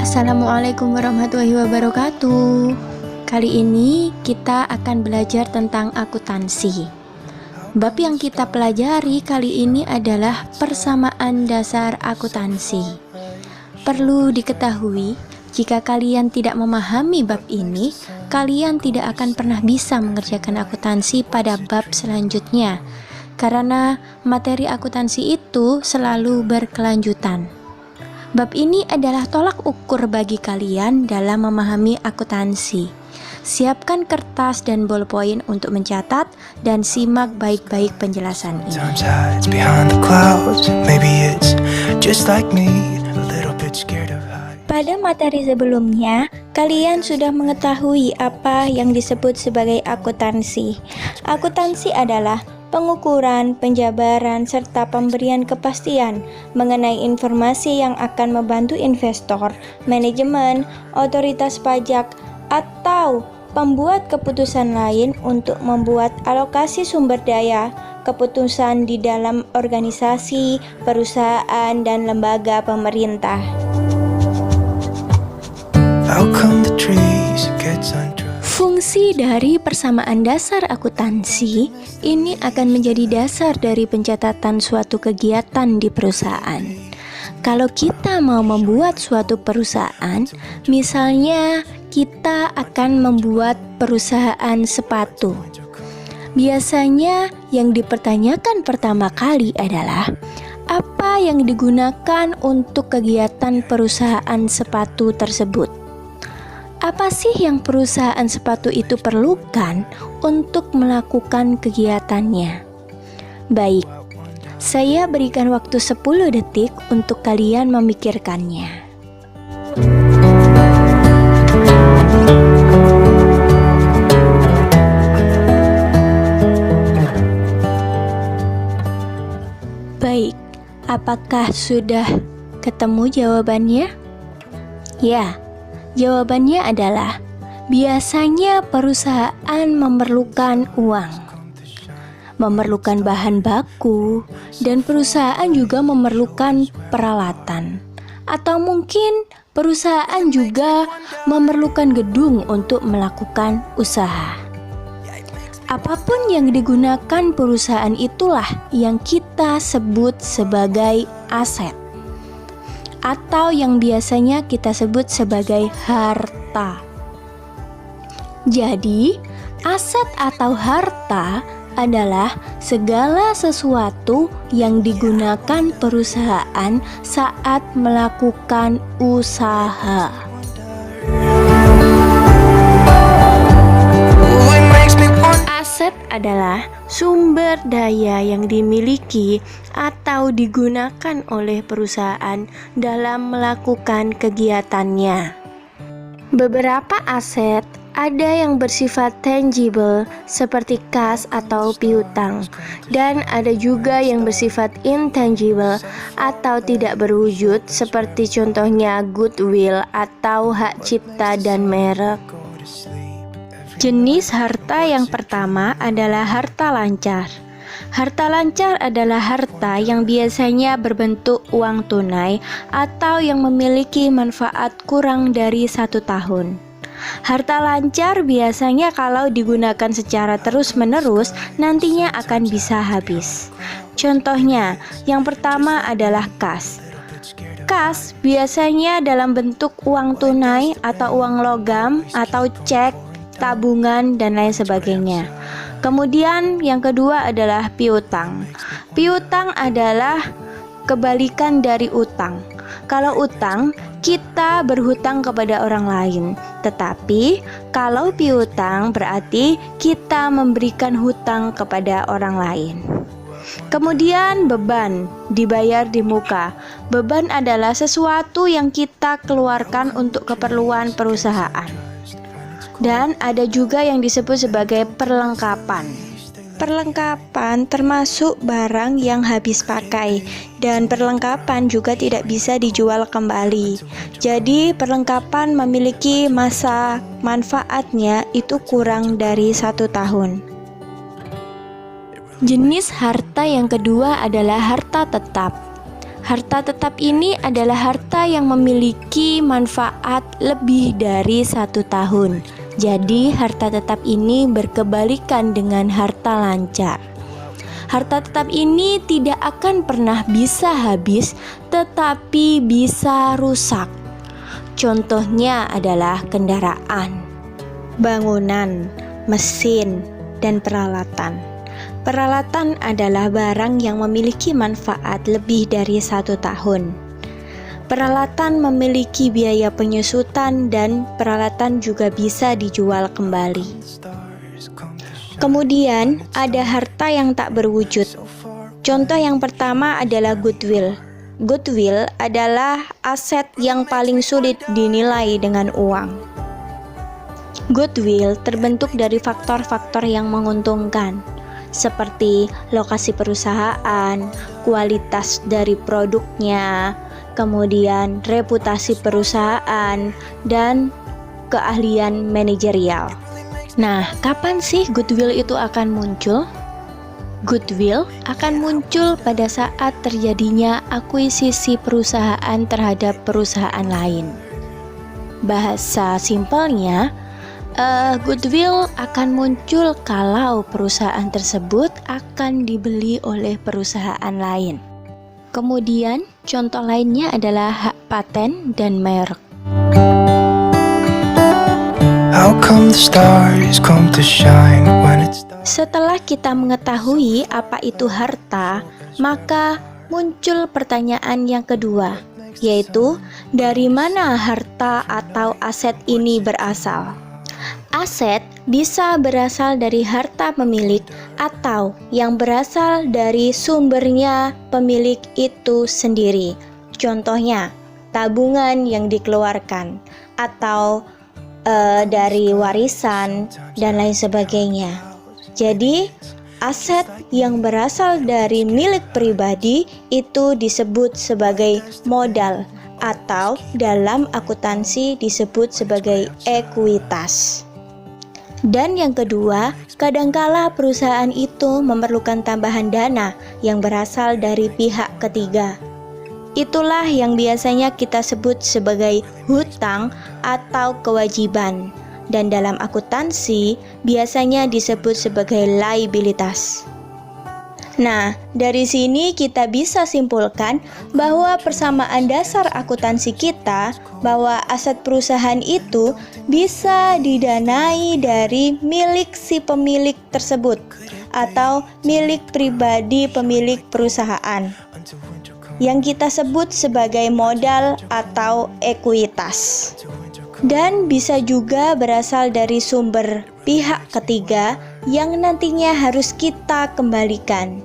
Assalamualaikum warahmatullahi wabarakatuh. Kali ini kita akan belajar tentang akuntansi. Bab yang kita pelajari kali ini adalah persamaan dasar akuntansi. Perlu diketahui, jika kalian tidak memahami bab ini, kalian tidak akan pernah bisa mengerjakan akuntansi pada bab selanjutnya, karena materi akuntansi itu selalu berkelanjutan. Bab ini adalah tolak ukur bagi kalian dalam memahami akuntansi. Siapkan kertas dan bolpoin untuk mencatat dan simak baik-baik penjelasan ini. Pada materi sebelumnya, kalian sudah mengetahui apa yang disebut sebagai akuntansi. Akuntansi adalah pengukuran, penjabaran, serta pemberian kepastian mengenai informasi yang akan membantu investor, manajemen, otoritas pajak, atau pembuat keputusan lain untuk membuat alokasi sumber daya keputusan di dalam organisasi, perusahaan, dan lembaga pemerintah. Fungsi dari persamaan dasar akuntansi ini akan menjadi dasar dari pencatatan suatu kegiatan di perusahaan. Kalau kita mau membuat suatu perusahaan, misalnya kita akan membuat perusahaan sepatu. Biasanya yang dipertanyakan pertama kali adalah apa yang digunakan untuk kegiatan perusahaan sepatu tersebut. Apa sih yang perusahaan sepatu itu perlukan untuk melakukan kegiatannya? Baik, saya berikan waktu 10 detik untuk kalian memikirkannya. Baik, apakah sudah ketemu jawabannya? Ya. Jawabannya adalah biasanya perusahaan memerlukan uang, memerlukan bahan baku, dan perusahaan juga memerlukan peralatan. Atau mungkin perusahaan juga memerlukan gedung untuk melakukan usaha. Apapun yang digunakan perusahaan itulah yang kita sebut sebagai aset, atau yang biasanya kita sebut sebagai harta. Jadi, aset atau harta adalah segala sesuatu yang digunakan perusahaan saat melakukan usaha. Aset adalah sumber daya yang dimiliki atau digunakan oleh perusahaan dalam melakukan kegiatannya. Beberapa aset ada yang bersifat tangible seperti kas atau piutang, dan ada juga yang bersifat intangible atau tidak berwujud seperti contohnya goodwill atau hak cipta dan merek. Jenis harta yang pertama adalah harta lancar. Harta lancar adalah harta yang biasanya berbentuk uang tunai atau yang memiliki manfaat kurang dari 1 tahun. Harta lancar biasanya kalau digunakan secara terus-menerus nantinya akan bisa habis. Contohnya, yang pertama adalah kas. Kas biasanya dalam bentuk uang tunai atau uang logam atau cek, tabungan, dan lain sebagainya. Kemudian yang kedua adalah piutang. Piutang adalah kebalikan dari utang. Kalau utang, kita berhutang kepada orang lain. Tetapi kalau piutang berarti kita memberikan hutang kepada orang lain. Kemudian beban, dibayar di muka. Beban adalah sesuatu yang kita keluarkan untuk keperluan perusahaan. Dan ada juga yang disebut sebagai perlengkapan. Perlengkapan termasuk barang yang habis pakai, dan perlengkapan juga tidak bisa dijual kembali. Jadi perlengkapan memiliki masa manfaatnya itu kurang dari 1 tahun. Jenis harta yang kedua adalah harta tetap. Harta tetap ini adalah harta yang memiliki manfaat lebih dari 1 tahun. Jadi harta tetap ini berkebalikan dengan harta lancar. Harta tetap ini tidak akan pernah bisa habis, tetapi bisa rusak. Contohnya adalah kendaraan, bangunan, mesin, dan peralatan. Peralatan adalah barang yang memiliki manfaat lebih dari 1 tahun. Peralatan memiliki biaya penyusutan dan peralatan juga bisa dijual kembali. Kemudian ada harta yang tak berwujud. Contoh yang pertama adalah goodwill. Goodwill adalah aset yang paling sulit dinilai dengan uang. Goodwill terbentuk dari faktor-faktor yang menguntungkan, seperti lokasi perusahaan, kualitas dari produknya, kemudian reputasi perusahaan, dan keahlian manajerial. Nah, kapan sih goodwill itu akan muncul? Goodwill akan muncul pada saat terjadinya akuisisi perusahaan terhadap perusahaan lain. Bahasa simpelnya, goodwill akan muncul kalau perusahaan tersebut akan dibeli oleh perusahaan lain. Kemudian, contoh lainnya adalah hak paten dan merek. Setelah kita mengetahui apa itu harta, maka muncul pertanyaan yang kedua, yaitu dari mana harta atau aset ini berasal? Aset bisa berasal dari harta pemilik atau yang berasal dari sumbernya pemilik itu sendiri. Contohnya, tabungan yang dikeluarkan atau dari warisan dan lain sebagainya. Jadi, aset yang berasal dari milik pribadi itu disebut sebagai modal atau dalam akuntansi disebut sebagai ekuitas. Dan yang kedua, kadangkala perusahaan itu memerlukan tambahan dana yang berasal dari pihak ketiga. Itulah yang biasanya kita sebut sebagai hutang atau kewajiban, dan dalam akuntansi biasanya disebut sebagai liabilitas. Nah, dari sini kita bisa simpulkan bahwa persamaan dasar akuntansi kita bahwa aset perusahaan itu bisa didanai dari milik si pemilik tersebut atau milik pribadi pemilik perusahaan yang kita sebut sebagai modal atau ekuitas. Dan bisa juga berasal dari sumber pihak ketiga yang nantinya harus kita kembalikan.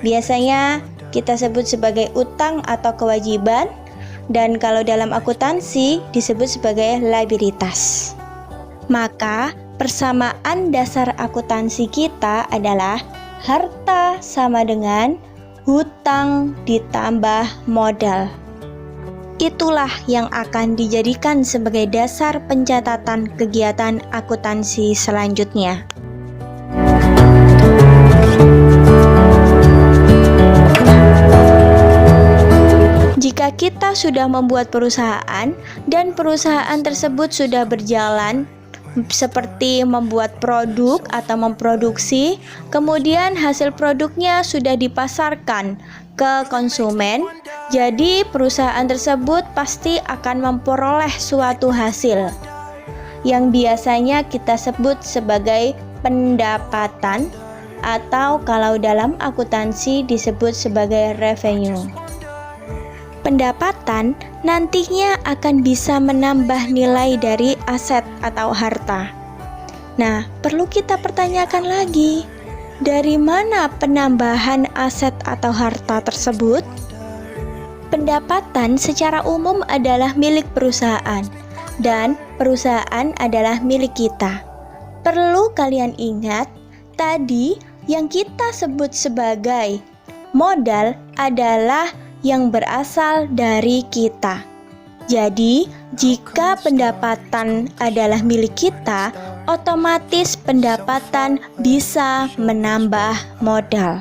Biasanya kita sebut sebagai utang atau kewajiban, dan kalau dalam akuntansi disebut sebagai liabilitas. Maka persamaan dasar akuntansi kita adalah harta sama dengan hutang ditambah modal. Itulah yang akan dijadikan sebagai dasar pencatatan kegiatan akuntansi selanjutnya. Jika kita sudah membuat perusahaan dan perusahaan tersebut sudah berjalan, seperti membuat produk atau memproduksi, kemudian hasil produknya sudah dipasarkan ke konsumen, jadi perusahaan tersebut pasti akan memperoleh suatu hasil yang biasanya kita sebut sebagai pendapatan, atau kalau dalam akuntansi disebut sebagai revenue. Pendapatan nantinya akan bisa menambah nilai dari aset atau harta. Nah, perlu kita pertanyakan lagi, dari mana penambahan aset atau harta tersebut? Pendapatan secara umum adalah milik perusahaan, dan perusahaan adalah milik kita. Perlu kalian ingat, tadi yang kita sebut sebagai modal adalah yang berasal dari kita. Jadi, jika pendapatan adalah milik kita, otomatis pendapatan bisa menambah modal.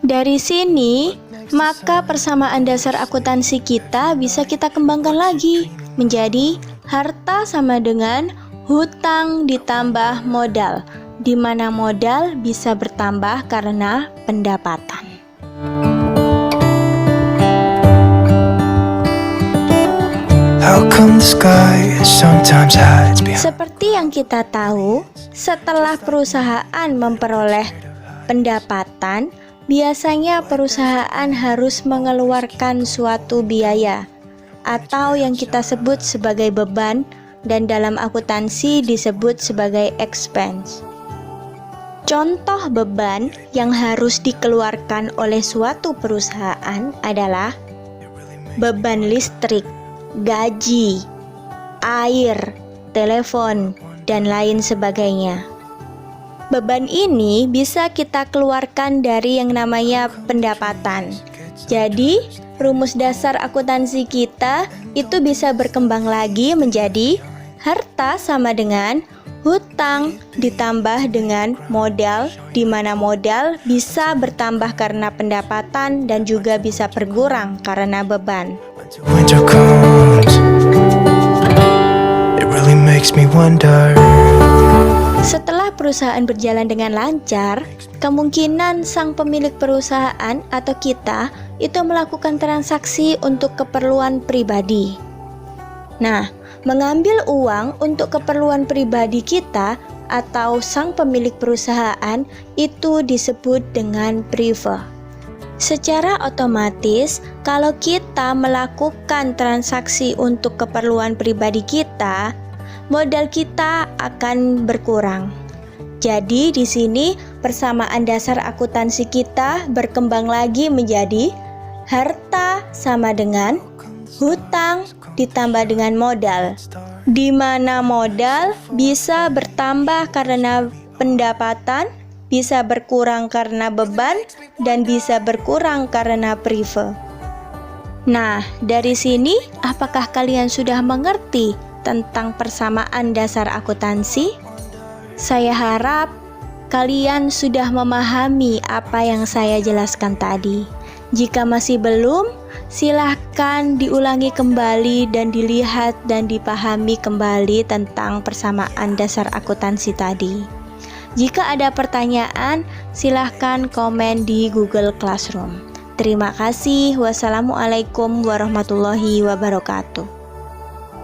Dari sini, maka persamaan dasar akuntansi kita bisa kita kembangkan lagi menjadi harta sama dengan hutang ditambah modal, di mana modal bisa bertambah karena pendapatan. Seperti yang kita tahu, setelah perusahaan memperoleh pendapatan, biasanya perusahaan harus mengeluarkan suatu biaya atau yang kita sebut sebagai beban, dan dalam akuntansi disebut sebagai expense. Contoh beban yang harus dikeluarkan oleh suatu perusahaan adalah beban listrik, gaji, air, telepon, dan lain sebagainya. Beban ini bisa kita keluarkan dari yang namanya pendapatan. Jadi, rumus dasar akuntansi kita itu bisa berkembang lagi menjadi harta sama dengan hutang ditambah dengan modal, di mana modal bisa bertambah karena pendapatan dan juga bisa berkurang karena beban. Setelah perusahaan berjalan dengan lancar, kemungkinan sang pemilik perusahaan atau kita itu melakukan transaksi untuk keperluan pribadi. Nah, mengambil uang untuk keperluan pribadi kita atau sang pemilik perusahaan itu disebut dengan prive. Secara otomatis, kalau kita melakukan transaksi untuk keperluan pribadi kita, modal kita akan berkurang. Jadi di sini persamaan dasar akuntansi kita berkembang lagi menjadi harta sama dengan hutang ditambah dengan modal, di mana modal bisa bertambah karena pendapatan, bisa berkurang karena beban, dan bisa berkurang karena prive. Nah, dari sini apakah kalian sudah mengerti tentang persamaan dasar akuntansi? Saya harap kalian sudah memahami apa yang saya jelaskan tadi. Jika masih belum, silahkan diulangi kembali dan dilihat dan dipahami kembali tentang persamaan dasar akuntansi tadi. Jika ada pertanyaan, silahkan komen di Google Classroom. Terima kasih. Wassalamualaikum warahmatullahi wabarakatuh.